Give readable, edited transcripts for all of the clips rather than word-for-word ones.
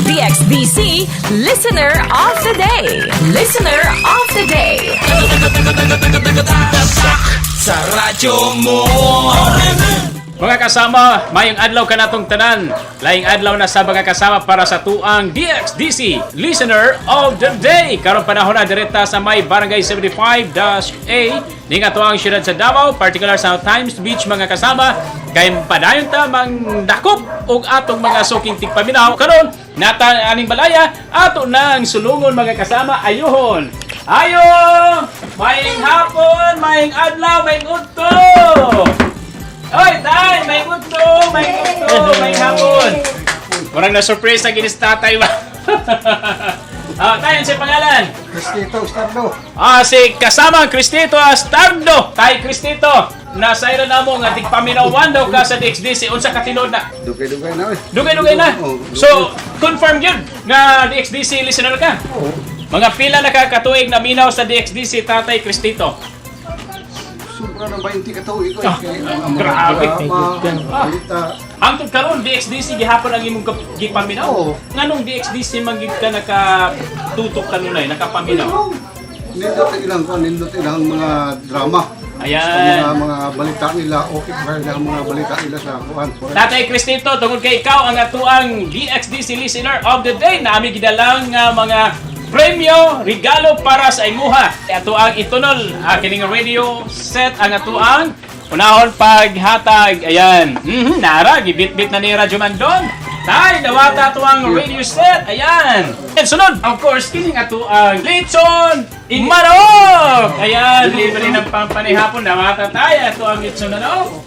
DXDC Listener of the Day. Listener of the Day. Sa radyo mo. Mga kasama, mayong adlaw ka natong tanan. Laing adlaw na sa mga kasama para sa tuang DXDC Listener of the Day. Karong panahon na direta sa may Barangay 75-A ning atuang siyudad sa Davao, particular sa Times Beach mga kasama. Kay padayon ta mang dakop og atong mga suking tigpaminaw. Karon nata aning balaya ato nang sulungon mga kasama. Ayohon. Ayo! Maying hapon, maying adlaw, maying udto. Oy, tay! May gusto! May hapon! Parang na-surprise na ginis tatay ba? Tay, ano siya pangalan? Cristito Estardo. Si kasama Cristito Astardo. Tay, Cristito. Nasa ira na mo nga tigpaminawan daw ka sa DXDC. Unsa ka tinod na? Dugay-dugay na eh. Dugay-dugay na? Oo, So, confirm yun nga DXDC listener ka? Oo. Mga pila na kakatuig na minaw sa DXDC, Tatay Cristito. Sobra na 20 katuig ko. Grabe. Balita. Hangtod karon DXDC gihapon ang imong gipaminaw. Oo. Nganong DXDC magid ka nakatutok kanunay, nakapaminaw? Nindot ilang mga drama. Ayan. Mga balita nila, okay pa rin ang mga balita nila sa kuhan. Tatay Cristito, tungod kay ikaw ang atuang DXDC Listener of the Day na aming gidalang mga premyo, regalo para sa imuha. Ato ang itunol, kining radio set ang atuang unahon paghatag. Ayan. Nara, gibit-bit na ni Radyo Mandon. Tay, dawata ato ang radio set. Ayan. And sunod, of course, kining ato ang lechon manok. Ayan, libre ng pampanihapon. Dawata tayo. Ato ang lechon manok.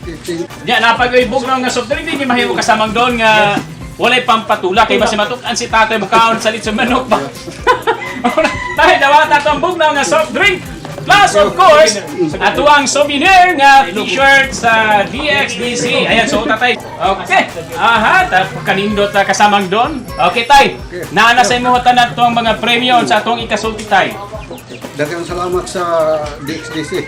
Yan, napag-ibog na nga soft drink. Hindi mahimo kasamang doon nga walay pampatula. Kaya basi matukan si tatay mukaon sa lechon manok ba? Tayo, dawata itong bugnaw nga soft drink. Plus, of course, ato ang souvenir nga t-shirt sa DXDC. Ayan, so tatay. Okay. Aha, kanindot kasamang doon. Okay, tay. Naana sa imo tanan itong mga premyo sa atong ikasulti, tay. Daghang salamat sa DXDC.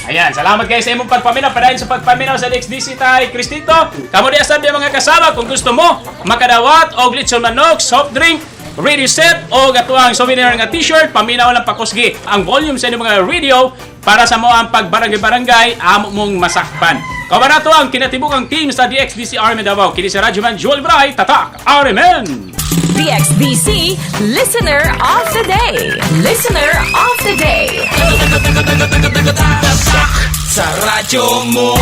Ayan, salamat guys sa imong pagpaminaw. Padayon sa pagpaminaw sa DXDC, tay Cristito. Kamo di asab mga kasama kung gusto mo makadawat og lechon manok, soft drink, radio set o gatuang souvenir nga t-shirt, paminaw lang pakusgi ang volume sa inyong mga radio para sa mo ang pagbarangay-barangay amo mong masakpan. Kabanato ang kinatibukang team sa DXDC Army Davao. Kini si Radyo Man Joel Bray, Tatak, Arimen! DXDC Listener of the Day. Listener of the Day. Sa radyo mo.